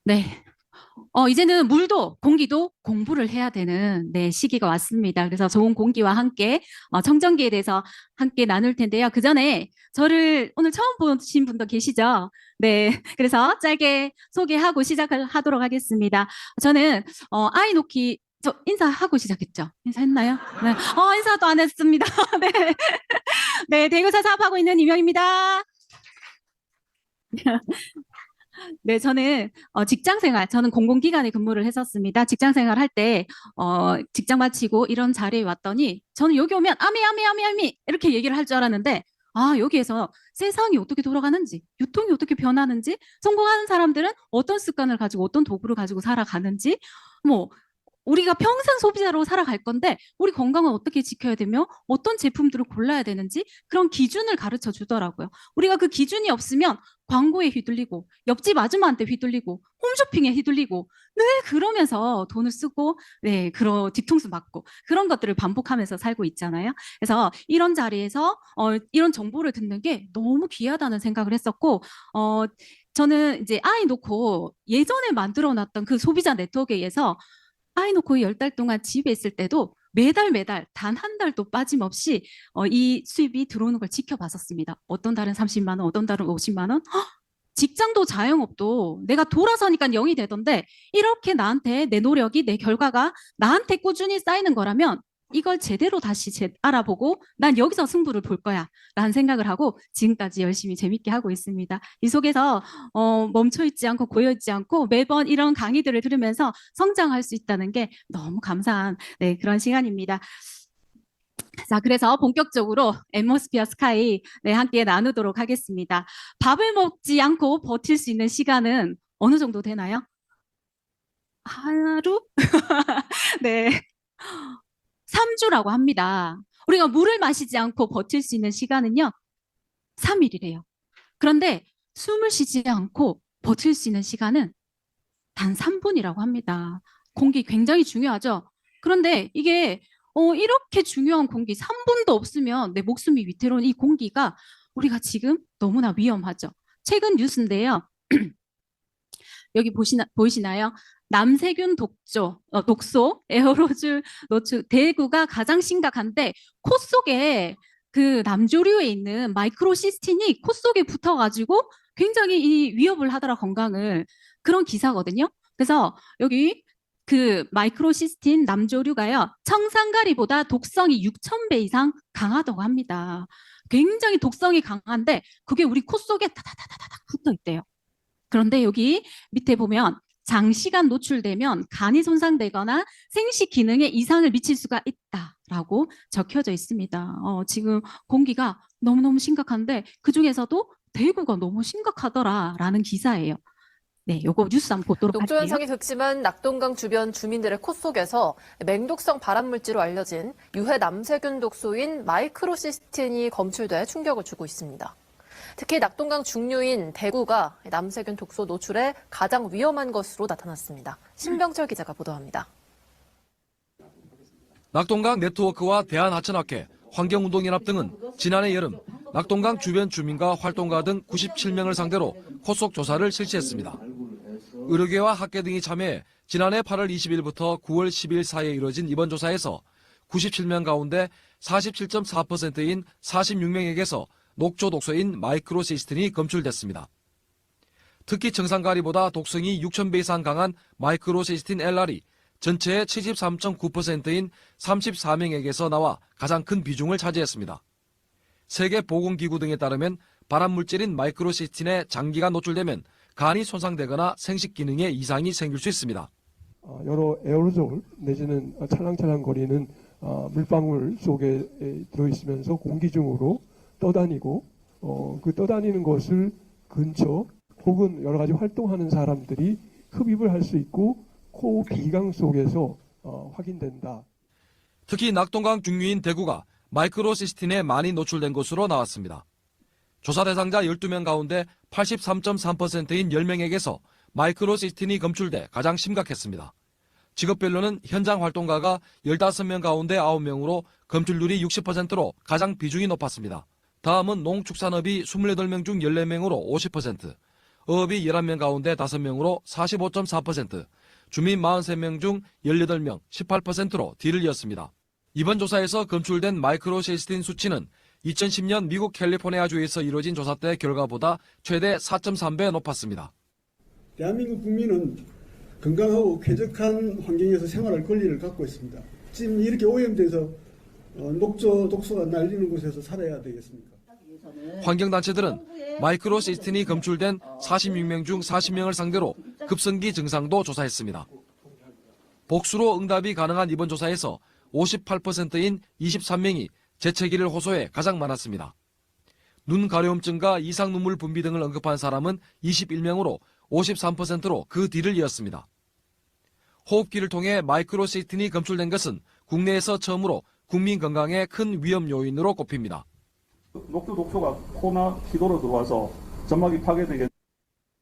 네. 이제는 물도 공기도 공부를 해야 되는 시기가 왔습니다. 그래서 좋은 공기와 함께 청정기에 대해서 함께 나눌 텐데요. 그 전에 저를 오늘 처음 보신 분도 계시죠? 네. 그래서 짧게 소개하고 시작을 하도록 하겠습니다. 저는 아이 놓기 저 인사하고 시작했죠? 인사했나요? 네. 인사도 안 했습니다. 네. 네, 대구사 사업하고 있는 이명입니다. 네, 저는 직장 생활, 저는 공공기관에 근무를 했었습니다. 직장 생활 할 때, 직장 마치고 이런 자리에 왔더니, 저는 여기 오면, 아미, 아미, 아미, 아미, 이렇게 얘기를 할 줄 알았는데, 여기에서 세상이 어떻게 돌아가는지, 유통이 어떻게 변하는지, 성공하는 사람들은 어떤 습관을 가지고 어떤 도구를 가지고 살아가는지, 뭐, 우리가 평생 소비자로 살아갈 건데 우리 건강은 어떻게 지켜야 되며 어떤 제품들을 골라야 되는지 그런 기준을 가르쳐 주더라고요. 우리가 그 기준이 없으면 광고에 휘둘리고 옆집 아줌마한테 휘둘리고 홈쇼핑에 휘둘리고 늘 그러면서 돈을 쓰고 그런 뒤통수 맞고 그런 것들을 반복하면서 살고 있잖아요. 그래서 이런 자리에서 이런 정보를 듣는 게 너무 귀하다는 생각을 했었고 저는 이제 아이 놓고 예전에 만들어 놨던 그 소비자 네트워크에 의해서 아이 놓고 10달 동안 집에 있을 때도 매달 매달 단 한 달도 빠짐없이 이 수입이 들어오는 걸 지켜봤었습니다. 어떤 달은 30만 원, 어떤 달은 50만 원. 직장도 자영업도 내가 돌아서니까 0이 되던데 이렇게 나한테 내 노력이 내 결과가 나한테 꾸준히 쌓이는 거라면 이걸 제대로 다시 알아보고 난 여기서 승부를 볼 거야 라는 생각을 하고 지금까지 열심히 재밌게 하고 있습니다. 이 속에서 멈춰있지 않고 고여있지 않고 매번 이런 강의들을 들으면서 성장할 수 있다는 게 너무 감사한 그런 시간입니다. 자, 그래서 본격적으로 앰모스피어 스카이 함께 나누도록 하겠습니다. 밥을 먹지 않고 버틸 수 있는 시간은 어느 정도 되나요? 하루? 네. 3주라고 합니다. 우리가 물을 마시지 않고 버틸 수 있는 시간은요, 3일이래요. 그런데 숨을 쉬지 않고 버틸 수 있는 시간은 단 3분이라고 합니다. 공기 굉장히 중요하죠. 그런데 이게 이렇게 중요한 공기 3분도 없으면 내 목숨이 위태로운 이 공기가 우리가 지금 너무나 위험하죠. 최근 뉴스인데요. 여기 보이시나요? 남세균 독소, 에어로졸 노출, 대구가 가장 심각한데 코 속에 그 남조류에 있는 마이크로시스틴이 코 속에 붙어가지고 굉장히 이 위협을 하더라 건강을 그런 기사거든요. 그래서 여기 그 마이크로시스틴 남조류가요 청산가리보다 독성이 6,000배 이상 강하다고 합니다. 굉장히 독성이 강한데 그게 우리 코 속에 다다다다닥 붙어 있대요. 그런데 여기 밑에 보면 장시간 노출되면 간이 손상되거나 생식 기능에 이상을 미칠 수가 있다라고 적혀져 있습니다. 지금 공기가 너무너무 심각한데 그중에서도 대구가 너무 심각하더라라는 기사예요. 네, 요거 뉴스 한번 보도록 녹조 할게요. 현상이 극심한 낙동강 주변 주민들의 코 속에서 맹독성 발암물질로 알려진 유해 남세균 독소인 마이크로시스틴이 검출돼 충격을 주고 있습니다. 특히 낙동강 중류인 대구가 남세균 독소 노출에 가장 위험한 것으로 나타났습니다. 신병철 기자가 보도합니다. 낙동강 네트워크와 대한하천학회, 환경운동연합 등은 지난해 여름 낙동강 주변 주민과 활동가 등 97명을 상대로 코 속 조사를 실시했습니다. 의료계와 학계 등이 참여해 지난해 8월 20일부터 9월 10일 사이에 이뤄진 이번 조사에서 97명 가운데 47.4%인 46명에게서 녹조 독소인 마이크로시스틴이 검출됐습니다. 특히 청산가리보다 독성이 6,000배 이상 강한 마이크로시스틴 LR이 전체의 73.9%인 34명에게서 나와 가장 큰 비중을 차지했습니다. 세계보건기구 등에 따르면 발암물질인 마이크로시스틴에 장기간 노출되면 간이 손상되거나 생식 기능에 이상이 생길 수 있습니다. 여러 에어로졸 내지는 찰랑찰랑거리는 물방울 속에 들어있으면서 공기 중으로 떠다니고 그 떠다니는 것을 근처 혹은 여러 가지 활동하는 사람들이 흡입을 할 수 있고 코 비강 속에서 확인된다. 특히 낙동강 중류인 대구가 마이크로시스틴에 많이 노출된 것으로 나왔습니다. 조사 대상자 12명 가운데 83.3%인 10명에게서 마이크로시스틴이 검출돼 가장 심각했습니다. 직업별로는 현장 활동가가 15명 가운데 9명으로 검출률이 60%로 가장 비중이 높았습니다. 다음은 농축산업이 28명 중 14명으로 50%, 어업이 11명 가운데 5명으로 45.4%, 주민 43명 중 18명 18%로 뒤를 이었습니다. 이번 조사에서 검출된 마이크로시스틴 수치는 2010년 미국 캘리포니아주에서 이루어진 조사 때 결과보다 최대 4.3배 높았습니다. 대한민국 국민은 건강하고 쾌적한 환경에서 생활할 권리를 갖고 있습니다. 지금 이렇게 오염돼서 녹조, 독소가 날리는 곳에서 살아야 되겠습니까? 환경단체들은 마이크로시스틴이 검출된 46명 중 40명을 상대로 급성기 증상도 조사했습니다. 복수로 응답이 가능한 이번 조사에서 58%인 23명이 재채기를 호소해 가장 많았습니다. 눈 가려움증과 이상 눈물 분비 등을 언급한 사람은 21명으로 53%로 그 뒤를 이었습니다. 호흡기를 통해 마이크로시스틴이 검출된 것은 국내에서 처음으로 국민 건강에 큰 위험 요인으로 꼽힙니다. 녹조 독소가 코나 기도로 들어와서 점막이 파괴되게.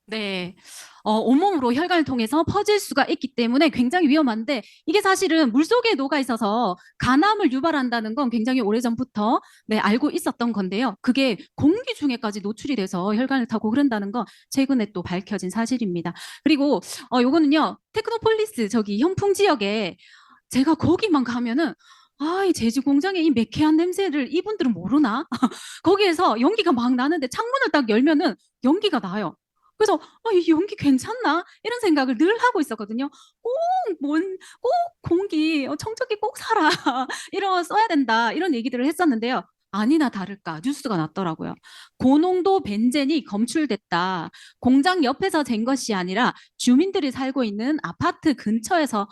네, 온몸으로 혈관을 통해서 퍼질 수가 있기 때문에 굉장히 위험한데 이게 사실은 물속에 녹아 있어서 간암을 유발한다는 건 굉장히 오래전부터 네, 알고 있었던 건데요. 그게 공기 중에까지 노출이 돼서 혈관을 타고 흐른다는 건 최근에 또 밝혀진 사실입니다. 그리고 요거는요, 테크노폴리스 저기 현풍 지역에 제가 거기만 가면은 이 제주 공장의 이 매캐한 냄새를 이분들은 모르나? 거기에서 연기가 막 나는데 창문을 딱 열면은 연기가 나요. 그래서 이 연기 괜찮나? 이런 생각을 늘 하고 있었거든요. 꼭 공기, 청정기 꼭 사라. 써야 된다. 이런 얘기들을 했었는데요. 아니나 다를까 뉴스가 났더라고요. 고농도 벤젠이 검출됐다. 공장 옆에서 잰 것이 아니라 주민들이 살고 있는 아파트 근처에서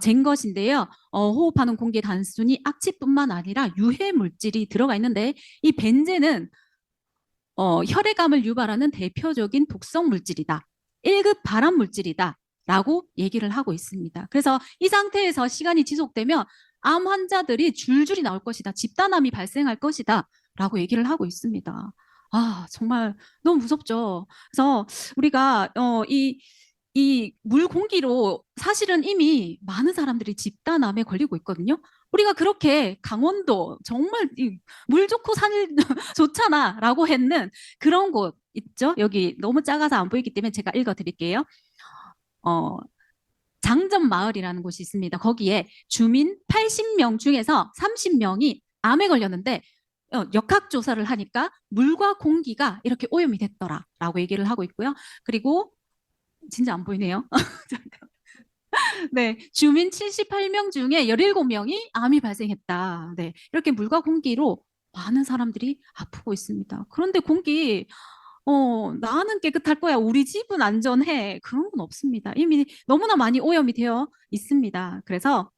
잰 것인데요. 호흡하는 공기에 단순히 악취뿐만 아니라 유해 물질이 들어가 있는데 이 벤젠은 혈액암을 유발하는 대표적인 독성 물질이다. 1급 발암 물질이다. 라고 얘기를 하고 있습니다. 그래서 이 상태에서 시간이 지속되면 암 환자들이 줄줄이 나올 것이다. 집단암이 발생할 것이다. 라고 얘기를 하고 있습니다. 정말 너무 무섭죠. 그래서 우리가 이 물 공기로 사실은 이미 많은 사람들이 집단암에 걸리고 있거든요. 우리가 그렇게 강원도 정말 물 좋고 산 좋잖아 라고 했는 그런 곳 있죠. 여기 너무 작아서 안 보이기 때문에 제가 읽어드릴게요. 장점 마을이라는 곳이 있습니다. 거기에 주민 80명 중에서 30명이 암에 걸렸는데 역학조사를 하니까 물과 공기가 이렇게 오염이 됐더라 라고 얘기를 하고 있고요. 그리고 진짜 안 보이네요. 네, 주민 78명 중에 17명이 암이 발생했다. 네, 이렇게 물과 공기로 많은 사람들이 아프고 있습니다. 그런데 공기, 나는 깨끗할 거야. 우리 집은 안전해. 그런 건 없습니다. 이미 너무나 많이 오염이 되어 있습니다. 그래서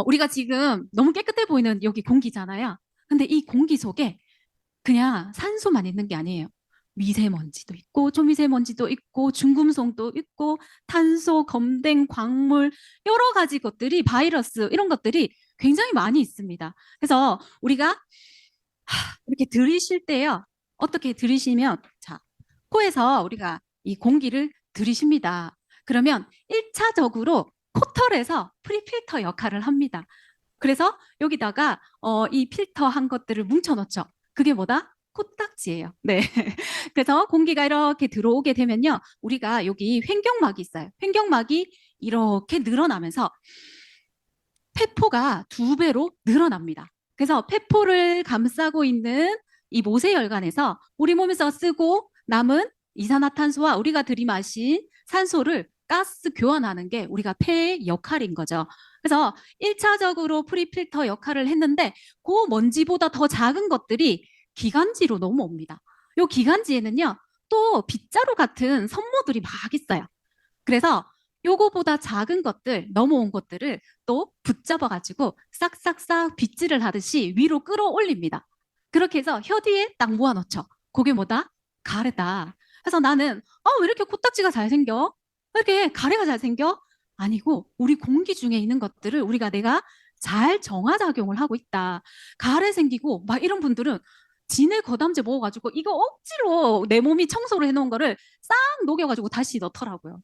우리가 지금 너무 깨끗해 보이는 여기 공기잖아요. 근데 이 공기 속에 그냥 산소만 있는 게 아니에요. 미세먼지도 있고 초미세먼지도 있고 중금속도 있고 탄소, 검댕, 광물 여러 가지 것들이 바이러스 이런 것들이 굉장히 많이 있습니다. 그래서 우리가 이렇게 들이쉴 때요. 어떻게 들이쉬면 자, 코에서 우리가 이 공기를 들이쉽니다. 그러면 1차적으로 코털에서 프리필터 역할을 합니다. 그래서 여기다가 이 필터 한 것들을 뭉쳐 놓죠. 그게 뭐다? 코딱지예요. 네. 그래서 공기가 이렇게 들어오게 되면요. 우리가 여기 횡격막이 있어요. 횡격막이 이렇게 늘어나면서 폐포가 2배로 늘어납니다. 그래서 폐포를 감싸고 있는 이 모세혈관에서 우리 몸에서 쓰고 남은 이산화탄소와 우리가 들이마신 산소를 가스 교환하는 게 우리가 폐의 역할인 거죠. 그래서 1차적으로 프리필터 역할을 했는데 그 먼지보다 더 작은 것들이 기관지로 넘어옵니다. 이 기관지에는요, 또 빗자루 같은 섬모들이 막 있어요. 그래서 요거보다 작은 것들, 넘어온 것들을 또 붙잡아가지고 싹싹싹 빗질을 하듯이 위로 끌어올립니다. 그렇게 해서 혀 뒤에 딱 모아놓죠. 그게 뭐다? 가래다. 그래서 나는 왜 이렇게 코딱지가 잘생겨? 왜 이렇게 가래가 잘생겨? 아니고 우리 공기 중에 있는 것들을 내가 잘 정화작용을 하고 있다. 가래 생기고 막 이런 분들은 진해 거담제 먹어가지고 이거 억지로 내 몸이 청소를 해놓은 거를 싹 녹여가지고 다시 넣더라고요.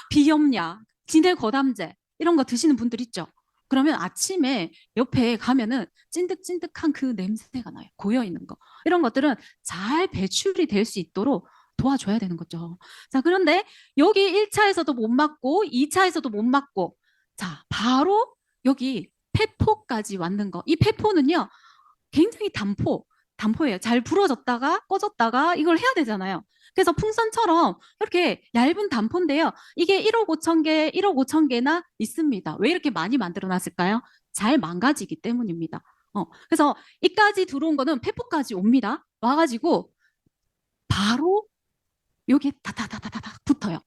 비염약, 진해 거담제 이런 거 드시는 분들 있죠. 그러면 아침에 옆에 가면은 찐득찐득한 그 냄새가 나요. 고여 있는 거. 이런 것들은 잘 배출이 될 수 있도록 도와줘야 되는 거죠. 자, 그런데 여기 1차에서도 못 맞고 2차에서도 못 맞고 자, 바로 여기 폐포까지 왔는 거. 이 폐포는요. 굉장히 단포예요. 잘 부러졌다가 꺼졌다가 이걸 해야 되잖아요. 그래서 풍선처럼 이렇게 얇은 단포인데요. 이게 1억 5천 개, 1억 5천 개나 있습니다. 왜 이렇게 많이 만들어 놨을까요? 잘 망가지기 때문입니다. 그래서 이까지 들어온 거는 폐포까지 옵니다. 와가지고 바로 여기 다다다다다닥 붙어요.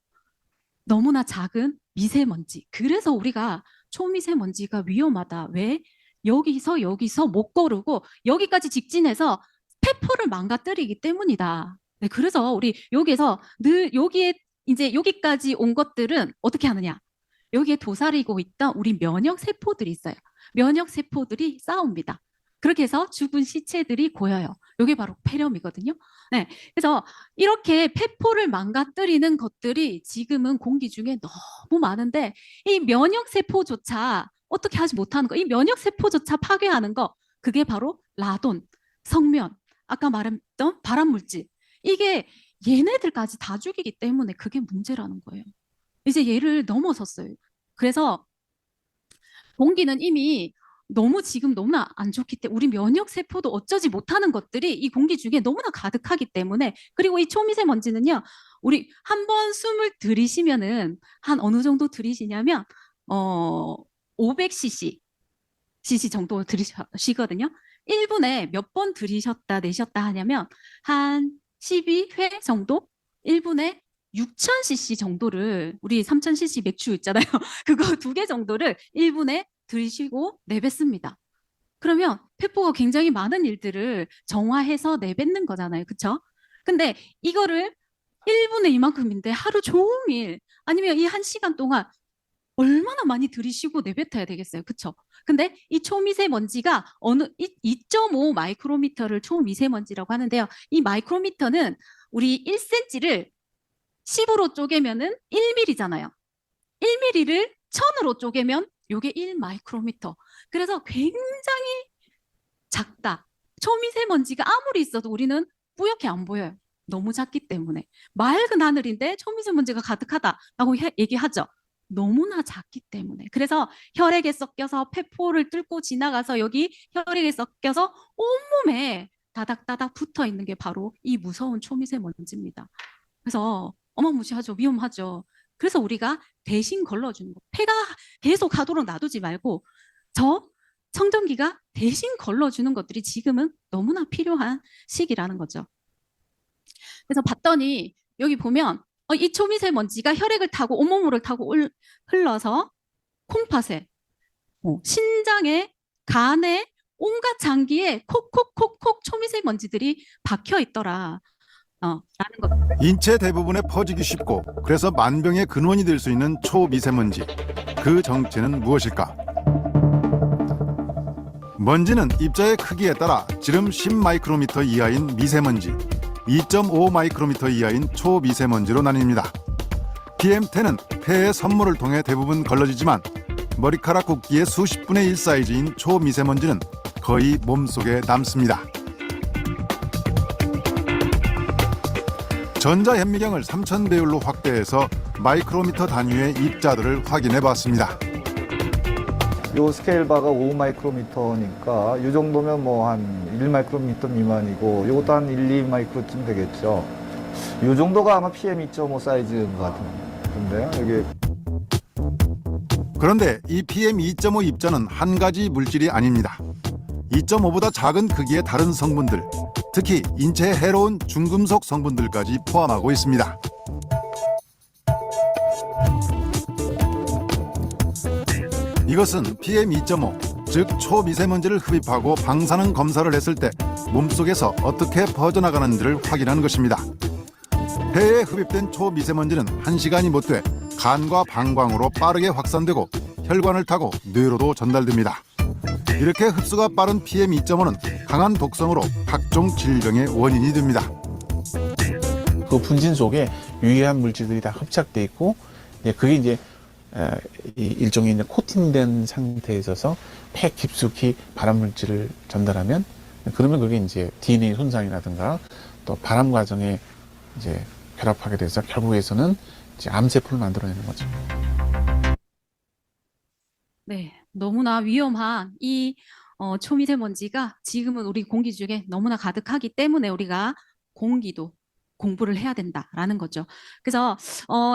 너무나 작은 미세먼지. 그래서 우리가 초미세먼지가 위험하다. 왜? 여기서 못 거르고 여기까지 직진해서 폐포를 망가뜨리기 때문이다. 네, 그래서 우리 여기에서 늘 여기에 이제 여기까지 온 것들은 어떻게 하느냐? 여기에 도사리고 있던 우리 면역 세포들이 있어요. 면역 세포들이 싸웁니다. 그렇게 해서 죽은 시체들이 고여요. 이게 바로 폐렴이거든요. 네, 그래서 이렇게 폐포를 망가뜨리는 것들이 지금은 공기 중에 너무 많은데 이 면역 세포조차 어떻게 하지 못하는 거, 이 면역 세포조차 파괴하는 거, 그게 바로 라돈, 성면, 아까 말했던 발암물질. 이게 얘네들까지 다 죽이기 때문에 그게 문제라는 거예요. 이제 얘를 넘어섰어요. 그래서 공기는 이미 지금 너무나 안 좋기 때문에 우리 면역 세포도 어쩌지 못하는 것들이 이 공기 중에 너무나 가득하기 때문에, 그리고 이 초미세먼지는요, 우리 한번 숨을 들이쉬면은 한 어느 정도 들이쉬냐면 500cc 정도 들이쉬거든요. 1분에 몇 번 들이셨다 내셨다 하냐면 한 12회 정도? 1분에 6000cc 정도를, 우리 3000cc 맥주 있잖아요. 그거 2개 정도를 1분에 들이쉬고 내뱉습니다. 그러면 폐포가 굉장히 많은 일들을 정화해서 내뱉는 거잖아요. 그쵸? 근데 이거를 1분에 이만큼인데 하루 종일 아니면 이 1시간 동안 얼마나 많이 들이쉬고 내뱉어야 되겠어요. 그쵸? 근데 이 초미세먼지가 2.5 마이크로미터를 초미세먼지라고 하는데요. 이 마이크로미터는 우리 1cm를 10으로 쪼개면은 1mm잖아요. 1mm를 1000으로 쪼개면 요게 1 마이크로미터. 그래서 굉장히 작다. 초미세먼지가 아무리 있어도 우리는 뿌옇게 안 보여요. 너무 작기 때문에. 맑은 하늘인데 초미세먼지가 가득하다라고 얘기하죠. 너무나 작기 때문에. 그래서 혈액에 섞여서 폐포를 뚫고 지나가서 여기 혈액에 섞여서 온몸에 다닥다닥 붙어 있는 게 바로 이 무서운 초미세먼지입니다. 그래서 어마무시하죠. 위험하죠. 그래서 우리가 대신 걸러주는 거. 폐가 계속 하도록 놔두지 말고 저 청정기가 대신 걸러주는 것들이 지금은 너무나 필요한 시기라는 거죠. 그래서 봤더니 여기 보면 이 초미세먼지가 혈액을 타고 온몸을 타고 흘러서 콩팥에, 신장에, 간에, 온갖 장기에 콕콕콕콕 초미세먼지들이 박혀 있더라. 라는 것. 인체 대부분에 퍼지기 쉽고 그래서 만병의 근원이 될 수 있는 초미세먼지. 그 정체는 무엇일까? 먼지는 입자의 크기에 따라 지름 10마이크로미터 이하인 미세먼지, 2.5 마이크로미터 이하인 초미세먼지로 나뉩니다. PM10은 폐의 선물을 통해 대부분 걸러지지만 머리카락 굵기의 수십 분의 1 사이즈인 초미세먼지는 거의 몸속에 남습니다. 전자현미경을 3000배율로 확대해서 마이크로미터 단위의 입자들을 확인해 봤습니다. 요 스케일 바가 5 마이크로미터니까 이 정도면 뭐 한 1 마이크로미터 미만이고 요것도 한 1, 2 마이크로쯤 되겠죠. 요 정도가 아마 PM2.5 사이즈인 것 같은데요. 여기. 그런데 이 PM2.5 입자는 한 가지 물질이 아닙니다. 2.5보다 작은 크기의 다른 성분들, 특히 인체에 해로운 중금속 성분들까지 포함하고 있습니다. 이것은 PM2.5, 즉 초미세먼지를 흡입하고 방사능 검사를 했을 때 몸속에서 어떻게 퍼져나가는지를 확인하는 것입니다. 폐에 흡입된 초미세먼지는 1시간이 못 돼 간과 방광으로 빠르게 확산되고 혈관을 타고 뇌로도 전달됩니다. 이렇게 흡수가 빠른 PM2.5는 강한 독성으로 각종 질병의 원인이 됩니다. 그 분진 속에 유해한 물질들이 다 흡착돼 있고, 그게 이제 일종의 코팅된 상태에 있어서 폐 깊숙이 발암 물질을 전달하면, 그러면 그게 이제 DNA 손상이라든가 또 발암 과정에 이제 결합하게 돼서 결국에서는 이제 암세포를 만들어내는 거죠. 네, 너무나 위험한 이 초미세먼지가 지금은 우리 공기 중에 너무나 가득하기 때문에 우리가 공기도 공부를 해야 된다라는 거죠. 그래서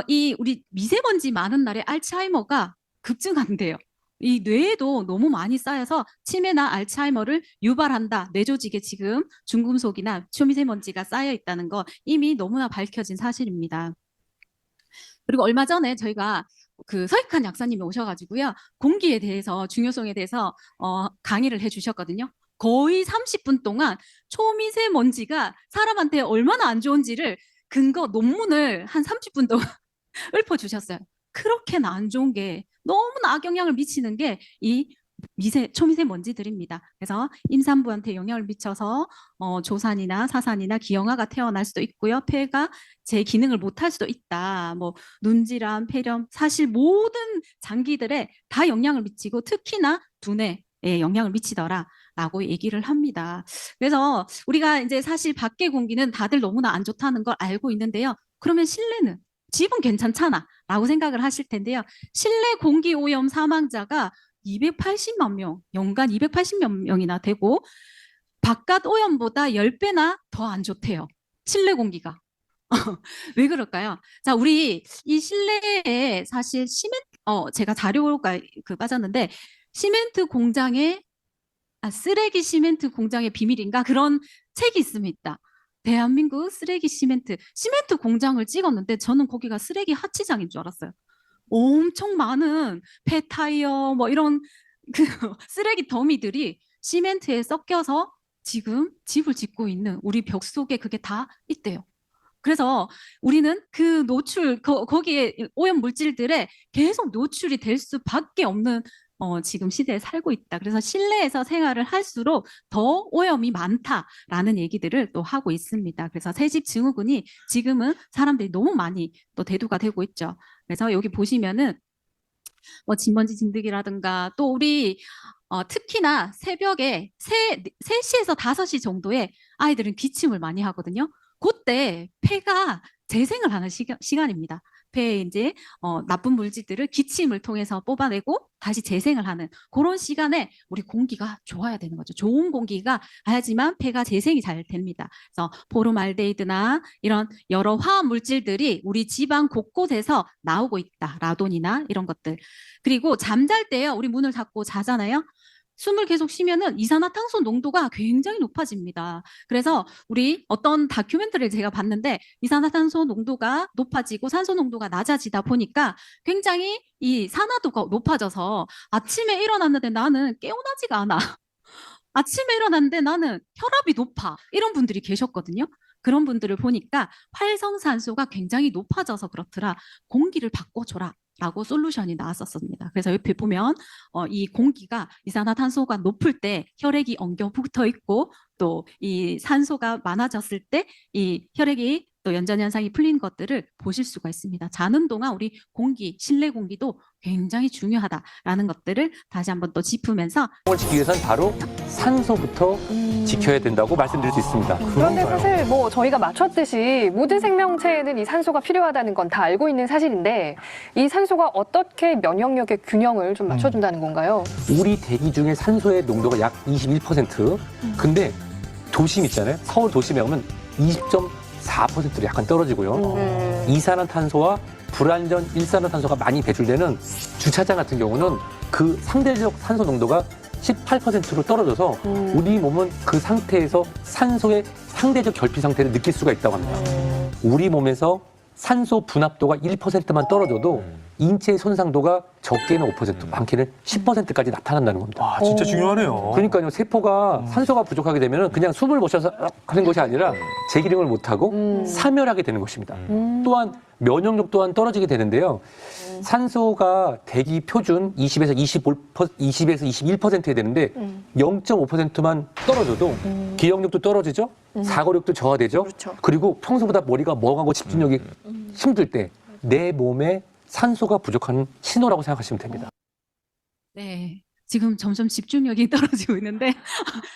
이 우리 미세먼지 많은 날에 알츠하이머가 급증한대요. 이 뇌에도 너무 많이 쌓여서 치매나 알츠하이머를 유발한다. 뇌 조직에 지금 중금속이나 초미세먼지가 쌓여 있다는 거 이미 너무나 밝혀진 사실입니다. 그리고 얼마 전에 저희가 그 서익한 약사님이 오셔가지고요. 공기에 대해서 중요성에 대해서 강의를 해주셨거든요. 거의 30분 동안 초미세먼지가 사람한테 얼마나 안 좋은지를 근거 논문을 한 30분 동안 읊어주셨어요. 그렇게나 안 좋은 게 너무나 악영향을 미치는 게 이 초미세먼지들입니다. 그래서 임산부한테 영향을 미쳐서 조산이나 사산이나 기형아가 태어날 수도 있고요. 폐가 제 기능을 못할 수도 있다. 뭐 눈질환, 폐렴, 사실 모든 장기들에 다 영향을 미치고 특히나 두뇌에 영향을 미치더라라고 얘기를 합니다. 그래서 우리가 이제 사실 밖의 공기는 다들 너무나 안 좋다는 걸 알고 있는데요. 그러면 실내는? 집은 괜찮잖아 라고 생각을 하실 텐데요. 실내 공기 오염 사망자가 280만 명, 연간 280만 명이나 되고 바깥 오염보다 10배나 더 안 좋대요. 실내 공기가. 왜 그럴까요? 자, 우리 이 실내에 사실 제가 자료가 빠졌는데 시멘트 공장의 쓰레기 시멘트 공장의 비밀인가 그런 책이 있습니다. 대한민국 쓰레기 시멘트 공장을 찍었는데 저는 거기가 쓰레기 하치장인 줄 알았어요. 엄청 많은 폐타이어 뭐 이런 그 쓰레기 더미들이 시멘트에 섞여서 지금 집을 짓고 있는 우리 벽 속에 그게 다 있대요. 그래서 우리는 그 거기에 오염 물질들에 계속 노출이 될 수밖에 없는 지금 시대에 살고 있다. 그래서 실내에서 생활을 할수록 더 오염이 많다라는 얘기들을 또 하고 있습니다. 그래서 새집 증후군이 지금은 사람들이 너무 많이 또 대두가 되고 있죠. 그래서 여기 보시면은 뭐 진먼지 진드기라든가 또 우리 특히나 새벽에 3시에서 5시 정도에 아이들은 기침을 많이 하거든요. 그때 폐가 재생을 하는 시간입니다. 폐에 이제 나쁜 물질들을 기침을 통해서 뽑아내고 다시 재생을 하는 그런 시간에 우리 공기가 좋아야 되는 거죠. 좋은 공기가 해야지만 폐가 재생이 잘 됩니다. 그래서 포름알데히드나 이런 여러 화학 물질들이 우리 지방 곳곳에서 나오고 있다. 라돈이나 이런 것들. 그리고 잠잘 때요. 우리 문을 닫고 자잖아요. 숨을 계속 쉬면은 이산화탄소 농도가 굉장히 높아집니다. 그래서 우리 어떤 다큐멘터리를 제가 봤는데 이산화탄소 농도가 높아지고 산소 농도가 낮아지다 보니까 굉장히 이 산화도가 높아져서 아침에 일어났는데 나는 깨어나지가 않아. 아침에 일어났는데 나는 혈압이 높아. 이런 분들이 계셨거든요. 그런 분들을 보니까 활성산소가 굉장히 높아져서 그렇더라. 공기를 바꿔줘라. 라고 솔루션이 나왔었습니다. 그래서 옆에 보면 이 공기가 이산화탄소가 높을 때 혈액이 엉겨 붙어 있고 또 이 산소가 많아졌을 때 이 혈액이 또 연전 현상이 풀린 것들을 보실 수가 있습니다. 자는 동안 우리 공기, 실내 공기도 굉장히 중요하다라는 것들을 다시 한번 또 짚으면서 지키기 위해서는 바로 산소부터 지켜야 된다고 말씀드릴 수 있습니다. 그런데 사실 뭐 저희가 맞췄듯이 모든 생명체에는 이 산소가 필요하다는 건 다 알고 있는 사실인데 이 산소가 어떻게 면역력의 균형을 좀 맞춰준다는 건가요? 우리 대기 중에 산소의 농도가 약 21%. 근데 도심 있잖아요. 서울 도심에 오면 20.4%로 약간 떨어지고요. 이산화탄소와 불완전 일산화탄소가 많이 배출되는 주차장 같은 경우는 그 상대적 산소 농도가 18%로 떨어져서 우리 몸은 그 상태에서 산소의 상대적 결핍 상태를 느낄 수가 있다고 합니다. 우리 몸에서 산소 분압도가 1%만 떨어져도 인체의 손상도가 적게는 5%, 많게는 10%까지 나타난다는 겁니다. 와, 진짜 중요하네요. 그러니까요, 세포가 산소가 부족하게 되면 그냥 숨을 못 쉬어서 하는 것이 아니라 제 기능을 못하고 사멸하게 되는 것입니다. 또한 면역력 또한 떨어지게 되는데요. 산소가 대기 표준 20에서 21%에 되는데 0.5%만 떨어져도 기억력도 떨어지죠. 사고력도 저하되죠. 그렇죠. 그리고 평소보다 머리가 멍하고 집중력이 힘들 때 내 몸에 산소가 부족한 신호라고 생각하시면 됩니다. 네. 지금 점점 집중력이 떨어지고 있는데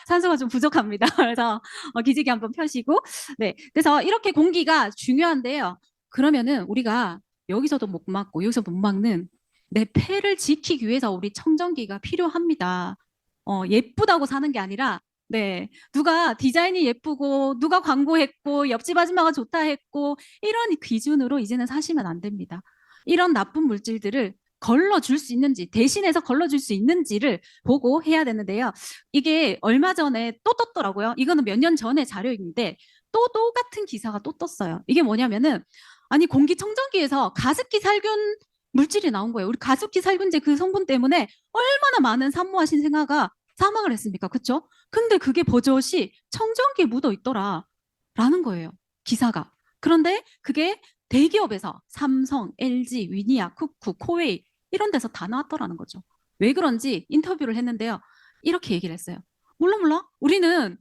산소가 좀 부족합니다. 그래서 기지개 한번 펴시고 네. 그래서 이렇게 공기가 중요한데요. 그러면은 우리가 여기서도 못 막고 여기서 못 막는 내 폐를 지키기 위해서 우리 청정기가 필요합니다. 예쁘다고 사는 게 아니라 네. 누가 디자인이 예쁘고 누가 광고했고 옆집 아줌마가 좋다 했고 이런 기준으로 이제는 사시면 안 됩니다. 이런 나쁜 물질들을 걸러줄 수 있는지 대신해서 걸러줄 수 있는지를 보고 해야 되는데요. 이게 얼마 전에 또 떴더라고요. 이거는 몇 년 전의 자료인데 또 똑같은 기사가 또 떴어요. 이게 뭐냐면은 아니 공기청정기에서 가습기 살균 물질이 나온 거예요. 우리 가습기 살균제 그 성분 때문에 얼마나 많은 산모와 신생아가 사망을 했습니까? 그렇죠? 근데 그게 버젓이 청정기에 묻어 있더라 라는 거예요. 기사가. 그런데 그게 대기업에서 삼성, LG, 위니아, 쿠쿠, 코웨이 이런 데서 다 나왔더라는 거죠. 왜 그런지 인터뷰를 했는데요. 이렇게 얘기를 했어요. 몰라. 우리는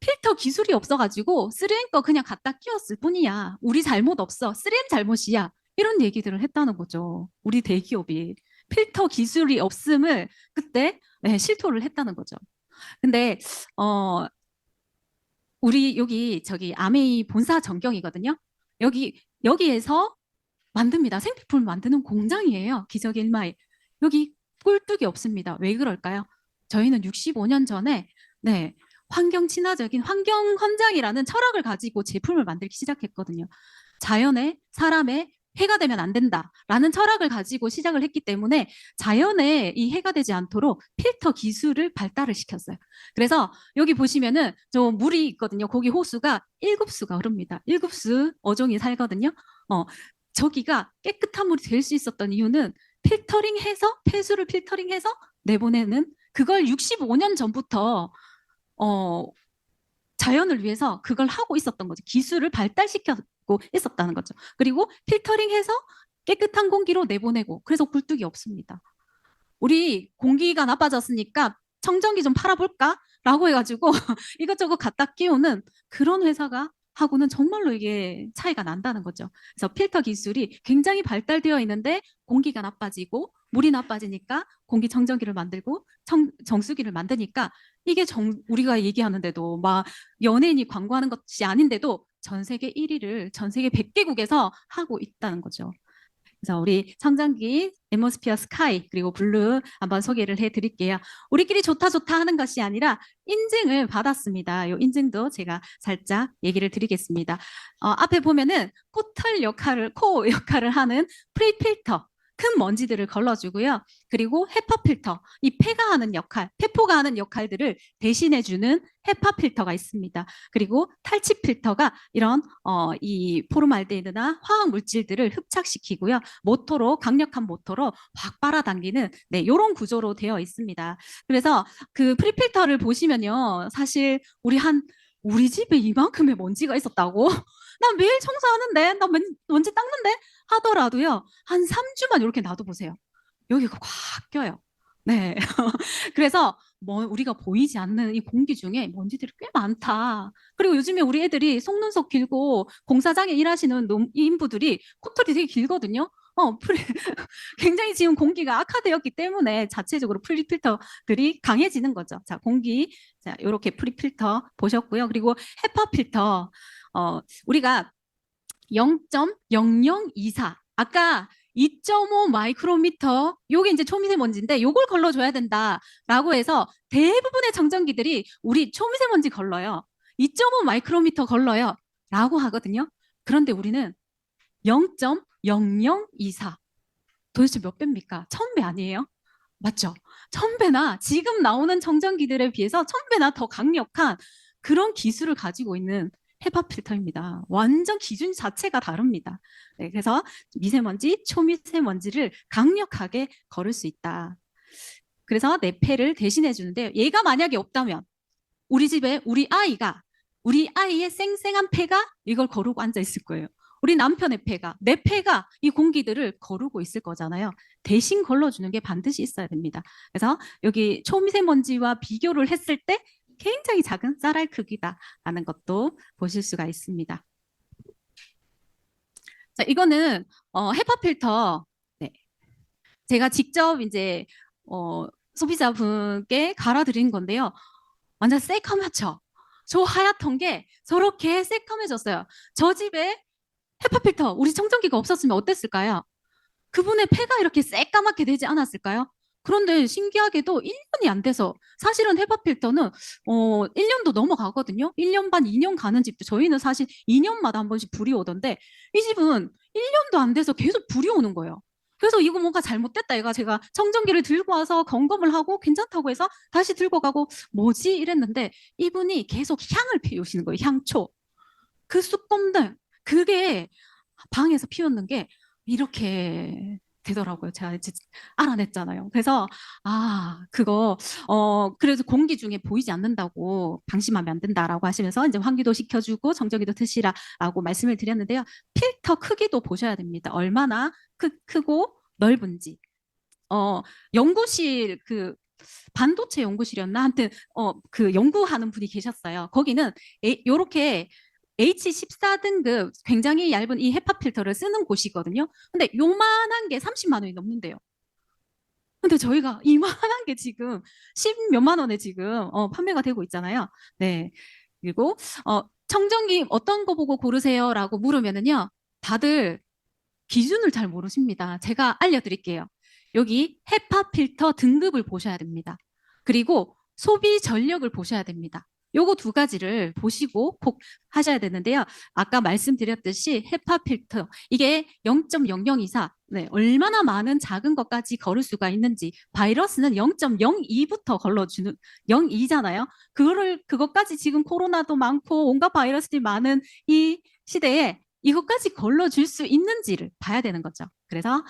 필터 기술이 없어가지고 3M 거 그냥 갖다 끼웠을 뿐이야. 우리 잘못 없어. 3M 잘못이야. 이런 얘기들을 했다는 거죠. 우리 대기업이. 필터 기술이 없음을 그때 실토를 했다는 거죠. 근데 우리 저기 아메이 본사 전경이거든요. 여기에서 만듭니다. 생필품을 만드는 공장이에요. 기적일마이. 여기 꿀뚝이 없습니다. 왜 그럴까요? 저희는 65년 전에 환경 친화적인 환경 헌장이라는 철학을 가지고 제품을 만들기 시작했거든요. 자연에 사람의 해가 되면 안 된다라는 철학을 가지고 시작을 했기 때문에 자연에 이 해가 되지 않도록 필터 기술을 발달을 시켰어요. 그래서 여기 보시면은 저 물이 있거든요. 거기 호수가 1급수가 흐릅니다. 1급수 어종이 살거든요. 저기가 깨끗한 물이 될 수 있었던 이유는 필터링해서 폐수를 필터링해서 내보내는 그걸 65년 전부터 자연을 위해서 그걸 하고 있었던 거죠. 기술을 발달시키고 있었다는 거죠. 그리고 필터링해서 깨끗한 공기로 내보내고 그래서 굴뚝이 없습니다. 우리 공기가 나빠졌으니까 청정기 좀 팔아볼까? 라고 해가지고 이것저것 갖다 끼우는 그런 회사가 하고는 정말로 이게 차이가 난다는 거죠. 그래서 필터 기술이 굉장히 발달되어 있는데 공기가 나빠지고 물이 나빠지니까 공기청정기를 만들고 정수기를 만드니까 이게 우리가 얘기하는데도 막 연예인이 광고하는 것이 아닌데도 전 세계 1위를 전 세계 100개국에서 하고 있다는 거죠. 그래서 우리 청정기 애트모스피어 스카이 그리고 블루 한번 소개를 해드릴게요. 우리끼리 좋다 하는 것이 아니라 인증을 받았습니다. 이 인증도 제가 살짝 얘기를 드리겠습니다. 앞에 보면은 코 역할을 하는 프리필터 큰 먼지들을 걸러주고요. 그리고 헤파 필터, 이 폐가 하는 역할, 폐포가 하는 역할들을 대신해주는 헤파 필터가 있습니다. 그리고 탈취 필터가 이런 이 포름알데히드나 화학 물질들을 흡착시키고요. 강력한 모터로 확 빨아당기는 이런 구조로 되어 있습니다. 그래서 그 프리필터를 보시면요, 사실 우리 집에 이만큼의 먼지가 있었다고? 나 매일 청소하는데, 나 먼지 닦는데 하더라도요, 한 3주만 이렇게 놔둬보세요. 여기가 꽉 껴요. 네. 그래서 우리가 보이지 않는 이 공기 중에 먼지들이 꽤 많다. 그리고 요즘에 우리 애들이 속눈썹 길고 공사장에 일하시는 인부들이 코털이 되게 길거든요. 굉장히 지금 공기가 악화되었기 때문에 자체적으로 프리필터들이 강해지는 거죠. 자, 자, 요렇게 프리필터 보셨고요. 그리고 헤파 필터. 우리가 0.0024 아까 2.5 마이크로미터 요게 이제 초미세먼지인데 요걸 걸러줘야 된다라고 해서 대부분의 청정기들이 우리 초미세먼지 걸러요. 2.5 마이크로미터 걸러요 라고 하거든요. 그런데 우리는 0.0024 도대체 몇 배입니까? 1000배 아니에요? 맞죠? 1000배나 지금 나오는 청정기들에 비해서 1000배나 더 강력한 그런 기술을 가지고 있는 헤파 필터입니다. 완전 기준 자체가 다릅니다. 네, 그래서 미세먼지, 초미세먼지를 강력하게 걸을 수 있다. 그래서 내 폐를 대신해 주는데 얘가 만약에 없다면 우리 집에 우리 아이의 쌩쌩한 폐가 이걸 거르고 앉아 있을 거예요. 우리 남편의 폐가, 내 폐가 이 공기들을 거르고 있을 거잖아요. 대신 걸러주는 게 반드시 있어야 됩니다. 그래서 여기 초미세먼지와 비교를 했을 때 굉장히 작은 쌀알 크기다라는 것도 보실 수가 있습니다. 자, 이거는 헤파 필터. 네. 제가 직접 이제 소비자분께 갈아드린 건데요. 완전 새카맣죠? 저 하얗던 게 저렇게 새카매졌어요. 저 집에 헤파 필터, 우리 청정기가 없었으면 어땠을까요? 그분의 폐가 이렇게 새까맣게 되지 않았을까요? 그런데 신기하게도 1년이 안 돼서 사실은 헤파 필터는 1년도 넘어가거든요. 1년 반, 2년 가는 집도 저희는 사실 2년마다 한 번씩 불이 오던데 이 집은 1년도 안 돼서 계속 불이 오는 거예요. 그래서 이거 뭔가 잘못됐다. 얘가 제가 청정기를 들고 와서 점검을 하고 괜찮다고 해서 다시 들고 가고 뭐지 이랬는데 이분이 계속 향을 피우시는 거예요. 향초. 그 쑥검들 그게 방에서 피웠는 게 이렇게 되더라고요. 제가 이제 알아냈잖아요. 그래서 그거 그래서 공기 중에 보이지 않는다고 방심하면 안 된다라고 하시면서 이제 환기도 시켜주고 정전기도 트시라라고 말씀을 드렸는데요. 필터 크기도 보셔야 됩니다. 얼마나 크고 넓은지. 연구실 그 반도체 연구실이었나? 하여튼 그 연구하는 분이 계셨어요. 거기는 요렇게 H14등급 굉장히 얇은 이 헤파 필터를 쓰는 곳이거든요. 근데 요만한 게 30만 원이 넘는데요. 근데 저희가 이만한 게 지금 10몇만 원에 지금 판매가 되고 있잖아요. 네. 그리고 청정기 어떤 거 보고 고르세요라고 물으면은요. 다들 기준을 잘 모르십니다. 제가 알려드릴게요. 여기 헤파 필터 등급을 보셔야 됩니다. 그리고 소비 전력을 보셔야 됩니다. 요거 두 가지를 보시고 꼭 하셔야 되는데요. 아까 말씀드렸듯이 헤파 필터 이게 0.0024 네, 얼마나 많은 작은 것까지 걸을 수가 있는지 바이러스는 0.02부터 걸러주는 02잖아요. 그것까지 지금 코로나도 많고 온갖 바이러스들이 많은 이 시대에 이것까지 걸러줄 수 있는지를 봐야 되는 거죠. 그래서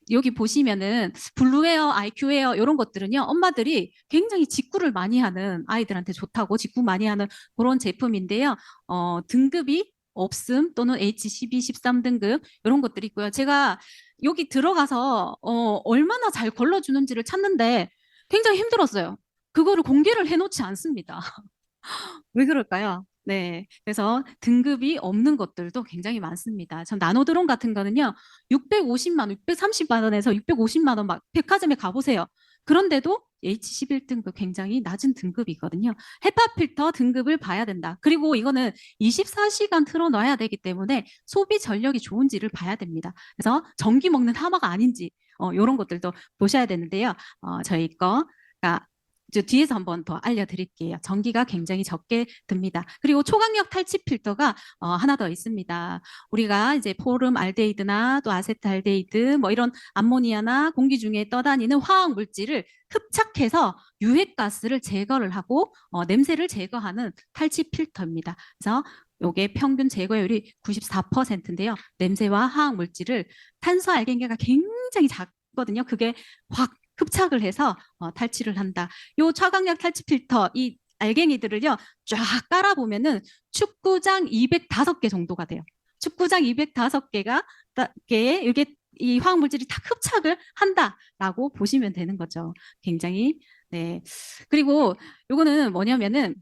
여기 보시면은 블루웨어, IQ웨어 이런 것들은요. 엄마들이 굉장히 직구를 많이 하는 아이들한테 좋다고 직구 많이 하는 그런 제품인데요. 등급이 없음 또는 H12, 13등급 이런 것들이 있고요. 제가 여기 들어가서 얼마나 잘 걸러주는지를 찾는데 굉장히 힘들었어요. 그거를 공개를 해놓지 않습니다. 왜 그럴까요? 네. 그래서 등급이 없는 것들도 굉장히 많습니다. 전 나노드론 같은 거는요, 650만 원, 630만 원에서 650만 원 막 백화점에 가보세요. 그런데도 H11등급 굉장히 낮은 등급이거든요. 헤파 필터 등급을 봐야 된다. 그리고 이거는 24시간 틀어놔야 되기 때문에 소비 전력이 좋은지를 봐야 됩니다. 그래서 전기 먹는 하마가 아닌지 이런 것들도 보셔야 되는데요. 저희 거가 저 뒤에서 한번 더 알려드릴게요. 전기가 굉장히 적게 듭니다. 그리고 초강력 탈취 필터가 하나 더 있습니다. 우리가 이제 포름 알데히드나 또 아세트알데히드 뭐 이런 암모니아나 공기 중에 떠다니는 화학 물질을 흡착해서 유해가스를 제거를 하고 냄새를 제거하는 탈취 필터입니다. 그래서 요게 평균 제거율이 94%인데요. 냄새와 화학 물질을 탄소 알갱이가 굉장히 작거든요. 그게 확 흡착을 해서 탈취를 한다. 요 차광력 탈취 필터 이 알갱이들을요 쫙 깔아보면은 축구장 205개 정도가 돼요. 축구장 205개가 개에 이게 이 화학 물질이 다 흡착을 한다라고 보시면 되는 거죠. 굉장히 네. 그리고 요거는 뭐냐면은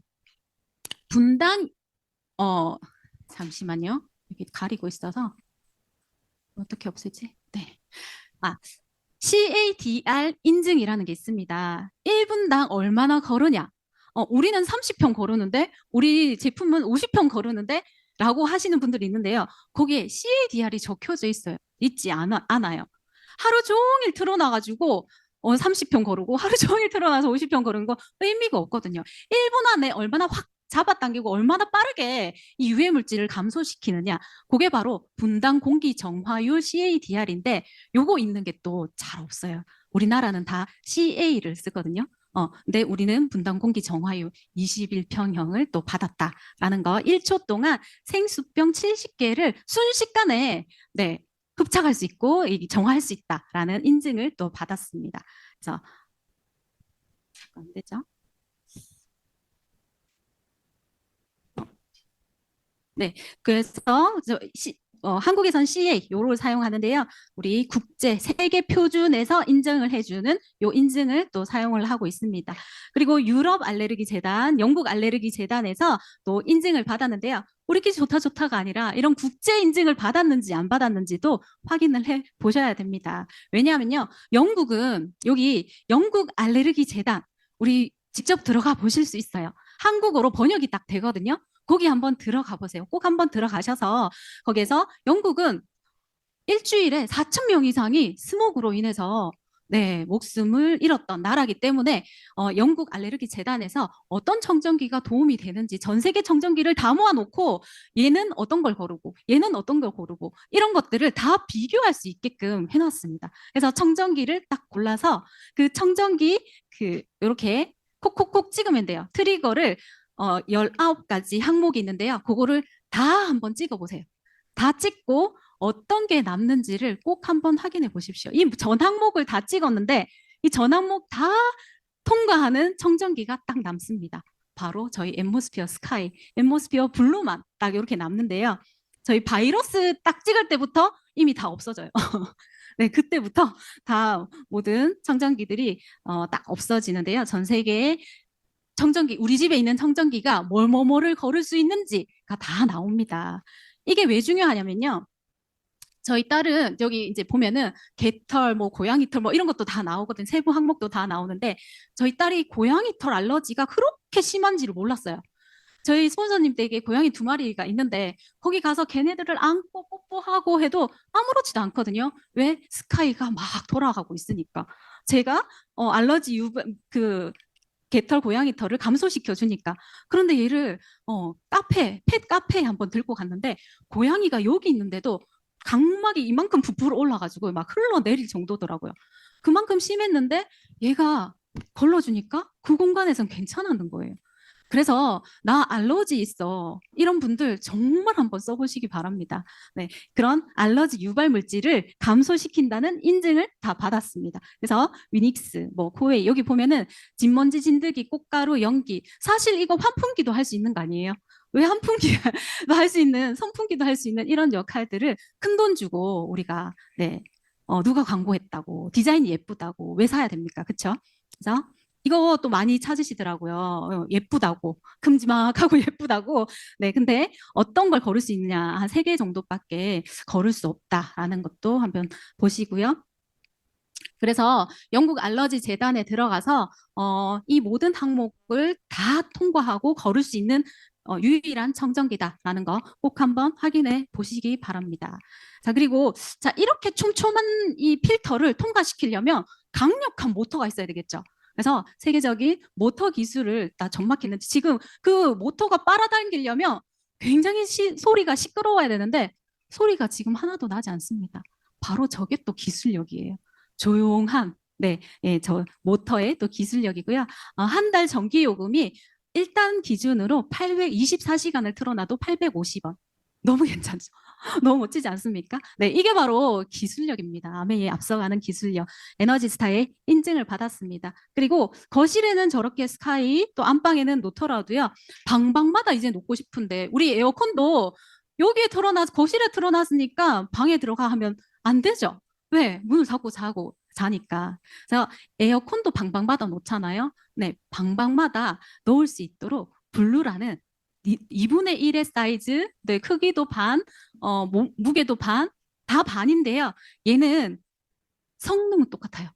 분당 잠시만요. 여기 가리고 있어서 어떻게 없애지? 네. CADR 인증이라는 게 있습니다. 1분당 얼마나 걸으냐? 우리는 30평 걸으는데 우리 제품은 50평 걸으는데 라고 하시는 분들이 있는데요. 거기에 CADR이 적혀져 있어요. 있지 않아요. 하루 종일 틀어놔가지고 30평 거르고 하루 종일 틀어놔서 50평 거르는 거 의미가 없거든요. 1분 안에 얼마나 확 잡아당기고 얼마나 빠르게 이 유해 물질을 감소시키느냐. 그게 바로 분당 공기 정화율 CADR인데 요거 있는 게 또 잘 없어요. 우리나라는 다 CA를 쓰거든요. 근데 우리는 분당 공기 정화율 21평형을 또 받았다라는 거 1초 동안 생수병 70개를 순식간에 네, 흡착할 수 있고 정화할 수 있다라는 인증을 또 받았습니다. 그래서 안 되죠? 네, 그래서 한국에선 CA 요를 사용하는데요. 우리 국제 세계 표준에서 인증을 해주는 요 인증을 또 사용을 하고 있습니다. 그리고 유럽 알레르기 재단, 영국 알레르기 재단에서 또 인증을 받았는데요. 우리끼리 좋다가 아니라 이런 국제 인증을 받았는지 안 받았는지도 확인을 해 보셔야 됩니다. 왜냐하면요, 영국은 여기 영국 알레르기 재단 우리 직접 들어가 보실 수 있어요. 한국어로 번역이 딱 되거든요. 거기 한번 들어가 보세요. 꼭 한번 들어가셔서 거기에서 영국은 일주일에 4,000명 이상이 스모그로 인해서 네, 목숨을 잃었던 나라기 때문에 영국 알레르기 재단에서 어떤 청정기가 도움이 되는지 전 세계 청정기를 다 모아놓고 얘는 어떤 걸 고르고 얘는 어떤 걸 고르고 이런 것들을 다 비교할 수 있게끔 해놨습니다. 그래서 청정기를 딱 골라서 그 청정기 이렇게 콕콕콕 찍으면 돼요. 트리거를 19가지 항목이 있는데요. 그거를 다 한번 찍어보세요. 다 찍고 어떤 게 남는지를 꼭 한번 확인해 보십시오. 이 전 항목을 다 찍었는데 이 전 항목 다 통과하는 청정기가 딱 남습니다. 바로 저희 앰모스피어 스카이, 앰모스피어 블루만 딱 이렇게 남는데요. 저희 바이러스 딱 찍을 때부터 이미 다 없어져요. 네, 그때부터 다 모든 청정기들이 딱 없어지는데요. 전 세계에 청정기, 우리 집에 있는 청정기가 뭐를 걸을 수 있는지가 다 나옵니다. 이게 왜 중요하냐면요. 저희 딸은 여기 이제 보면은 개털, 뭐 고양이 털, 뭐 이런 것도 다 나오거든요. 세부 항목도 다 나오는데 저희 딸이 고양이 털 알러지가 그렇게 심한지를 몰랐어요. 저희 스폰서님 댁에 고양이 2마리가 있는데 거기 가서 걔네들을 안고 뽀뽀하고 해도 아무렇지도 않거든요. 왜? 스카이가 막 돌아가고 있으니까. 제가 알러지 개털 고양이 털을 감소시켜 주니까. 그런데 얘를 펫 카페에 한번 들고 갔는데 고양이가 여기 있는데도 각막이 이만큼 부풀어 올라가지고 막 흘러내릴 정도더라고요. 그만큼 심했는데 얘가 걸러주니까 그 공간에선 괜찮았는 거예요. 그래서 나 알러지 있어. 이런 분들 정말 한번 써보시기 바랍니다. 네, 그런 알러지 유발 물질을 감소시킨다는 인증을 다 받았습니다. 그래서 위닉스, 뭐 코웨이 여기 보면은 진먼지, 진드기, 꽃가루, 연기. 사실 이거 환풍기도 할 수 있는 거 아니에요? 왜 환풍기도 할 수 있는, 선풍기도 할 수 있는 이런 역할들을 큰 돈 주고 우리가 누가 광고했다고, 디자인이 예쁘다고 왜 사야 됩니까? 그렇죠? 그래서 이거 또 많이 찾으시더라고요. 예쁘다고, 큼지막하고 예쁘다고. 네, 근데 어떤 걸 걸을 수 있느냐, 한 3개 정도밖에 걸을 수 없다라는 것도 한번 보시고요. 그래서 영국 알러지 재단에 들어가서 이 모든 항목을 다 통과하고 걸을 수 있는 유일한 청정기다라는 거 꼭 한번 확인해 보시기 바랍니다. 자, 그리고 자, 이렇게 촘촘한 이 필터를 통과시키려면 강력한 모터가 있어야 되겠죠. 그래서 세계적인 모터 기술을 다 접목했는데 지금 그 모터가 빨아당기려면 굉장히 소리가 시끄러워야 되는데 소리가 지금 하나도 나지 않습니다. 바로 저게 또 기술력이에요. 조용한 저 모터의 또 기술력이고요. 한 달 전기 요금이 일단 기준으로 824시간을 틀어놔도 850원. 너무 괜찮죠? 너무 멋지지 않습니까? 네, 이게 바로 기술력입니다. 아메에 앞서가는 기술력. 에너지스타의 인증을 받았습니다. 그리고 거실에는 저렇게 스카이, 또 안방에는 놓더라도요. 방마다 이제 놓고 싶은데 우리 에어컨도 여기에 거실에 틀어놨으니까 방에 들어가 하면 안 되죠. 왜? 문을 닫고 자니까. 그래서 에어컨도 방마다 놓잖아요. 네, 방마다 놓을 수 있도록 블루라는 2분의 1의 사이즈, 네, 크기도 반, 무게도 반, 다 반인데요. 얘는 성능은 똑같아요.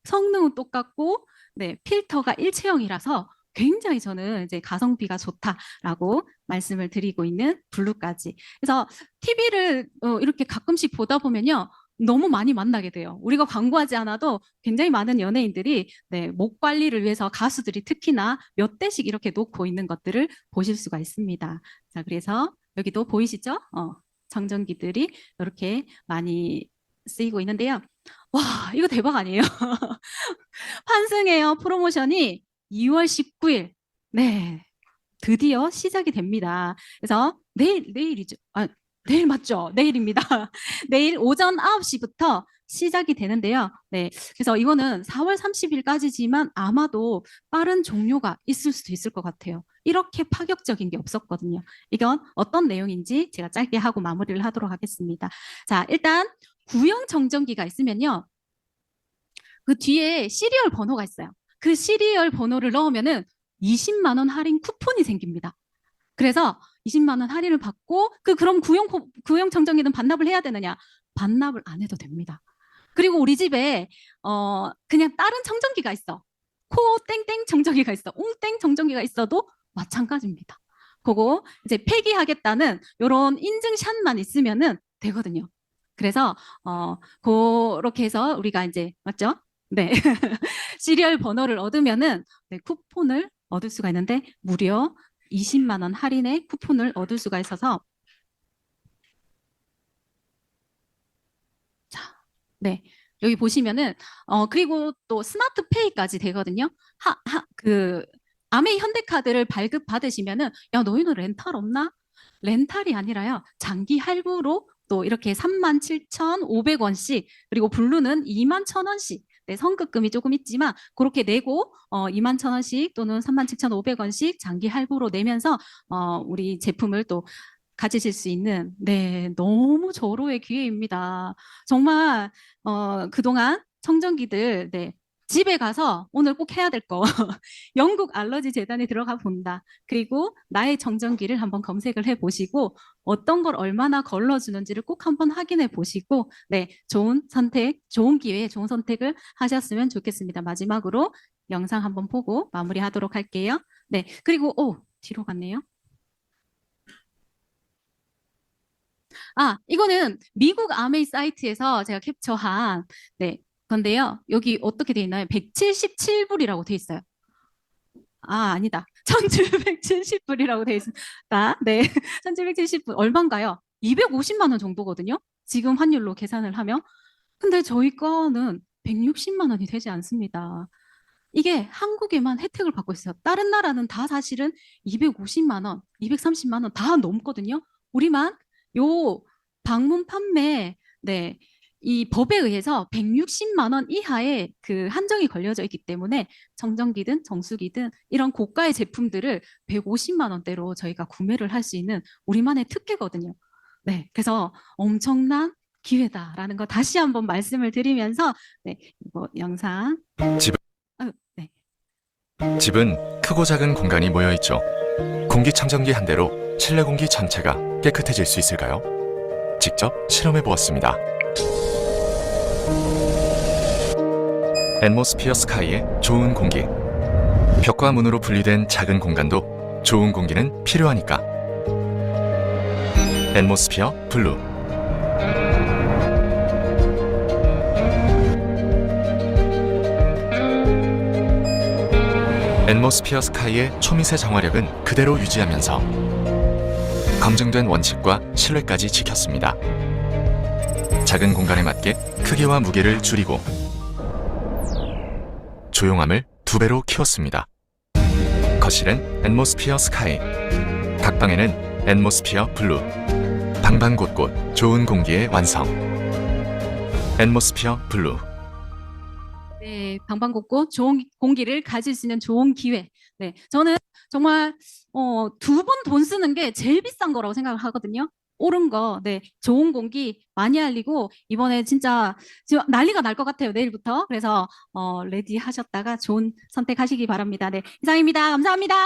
성능은 똑같고, 네, 필터가 일체형이라서 굉장히 저는 이제 가성비가 좋다라고 말씀을 드리고 있는 블루까지. 그래서 TV를 이렇게 가끔씩 보다 보면요. 너무 많이 만나게 돼요. 우리가 광고하지 않아도 굉장히 많은 연예인들이 목 관리를 위해서 가수들이 특히나 몇 대씩 이렇게 놓고 있는 것들을 보실 수가 있습니다. 자, 그래서 여기도 보이시죠? 청정기들이 이렇게 많이 쓰이고 있는데요. 와, 이거 대박 아니에요? 환승에어 프로모션이 2월 19일, 네, 드디어 시작이 됩니다. 그래서 내일이죠. 내일 맞죠? 내일입니다. 내일 오전 9시부터 시작이 되는데요. 네. 그래서 이거는 4월 30일까지지만 아마도 빠른 종료가 있을 수도 있을 것 같아요. 이렇게 파격적인 게 없었거든요. 이건 어떤 내용인지 제가 짧게 하고 마무리를 하도록 하겠습니다. 자, 일단 구형 정전기가 있으면요. 그 뒤에 시리얼 번호가 있어요. 그 시리얼 번호를 넣으면은 20만 원 할인 쿠폰이 생깁니다. 그래서 20만 원 할인을 받고 그럼 구형 정전기는 반납을 해야 되느냐? 반납을 안 해도 됩니다. 그리고 우리 집에 그냥 다른 정전기가 있어. 코 땡땡 정전기가 있어. 웅땡 정전기가 있어도 마찬가지입니다. 그거 이제 폐기하겠다는 이런 인증샷만 있으면은 되거든요. 그래서 그렇게 해서 우리가 이제 맞죠? 네. 시리얼 번호를 얻으면은 네, 쿠폰을 얻을 수가 있는데 무려 20만 원 할인의 쿠폰을 얻을 수가 있어서 자, 네. 여기 보시면은 그리고 또 스마트페이까지 되거든요. 아메이 현대카드를 발급 받으시면은 야, 너희는 렌탈 없나? 렌탈이 아니라요. 장기 할부로 또 이렇게 37,500원씩 그리고 블루는 21,000원씩 네, 선급금이 조금 있지만 그렇게 내고 21,000원씩 또는 37,500원씩 장기 할부로 내면서 우리 제품을 또 가지실 수 있는 네, 너무 절호의 기회입니다. 정말 그동안 청정기들 네, 집에 가서 오늘 꼭 해야 될 거 영국 알러지 재단에 들어가 본다. 그리고 나의 정전기를 한번 검색을 해 보시고 어떤 걸 얼마나 걸러주는지를 꼭 한번 확인해 보시고 네, 좋은 선택, 좋은 기회에 좋은 선택을 하셨으면 좋겠습니다. 마지막으로 영상 한번 보고 마무리하도록 할게요. 네, 그리고 뒤로 갔네요. 이거는 미국 아메이 사이트에서 제가 캡처한 네, 건데요. 여기 어떻게 돼 있나요? 177불이라고 돼 있어요. 아니다. 1770불이라고 돼 있습니다. 네. 1770불. 얼마인가요? 250만 원 정도거든요. 지금 환율로 계산을 하면. 근데 저희 거는 160만 원이 되지 않습니다. 이게 한국에만 혜택을 받고 있어요. 다른 나라는 다 사실은 250만 원, 230만 원 다 넘거든요. 우리만 요 방문 판매, 네. 이 법에 의해서 160만 원 이하의 그 한정이 걸려져 있기 때문에 정전기든 정수기든 이런 고가의 제품들을 150만 원대로 저희가 구매를 할 수 있는 우리만의 특혜거든요. 네, 그래서 엄청난 기회다라는 거 다시 한번 말씀을 드리면서 네, 이거 영상 네. 집은 크고 작은 공간이 모여 있죠. 공기청정기 한 대로 실내 공기 전체가 깨끗해질 수 있을까요? 직접 실험해 보았습니다. 앰모스피어 스카이의 좋은 공기. 벽과 문으로 분리된 작은 공간도 좋은 공기는 필요하니까. 앰모스피어 블루. 앰모스피어 스카이의 초미세 정화력은 그대로 유지하면서 검증된 원칙과 신뢰까지 지켰습니다. 작은 공간에 맞게 크기와 무게를 줄이고 조용함을 2배로 키웠습니다. 거실은 앰모스피어 스카이, 각 방에는 앰모스피어 블루, 방방곳곳 좋은 공기의 완성. 앰모스피어 블루. 네, 방방곡곡 좋은 공기를 가질 수 있는 좋은 기회. 네, 저는 정말 2번 돈 쓰는 게 제일 비싼 거라고 생각을 하거든요. 옳은 거, 네, 좋은 공기 많이 알리고 이번에 진짜 지금 난리가 날 것 같아요. 내일부터. 그래서 레디 하셨다가 좋은 선택하시기 바랍니다. 네, 이상입니다. 감사합니다.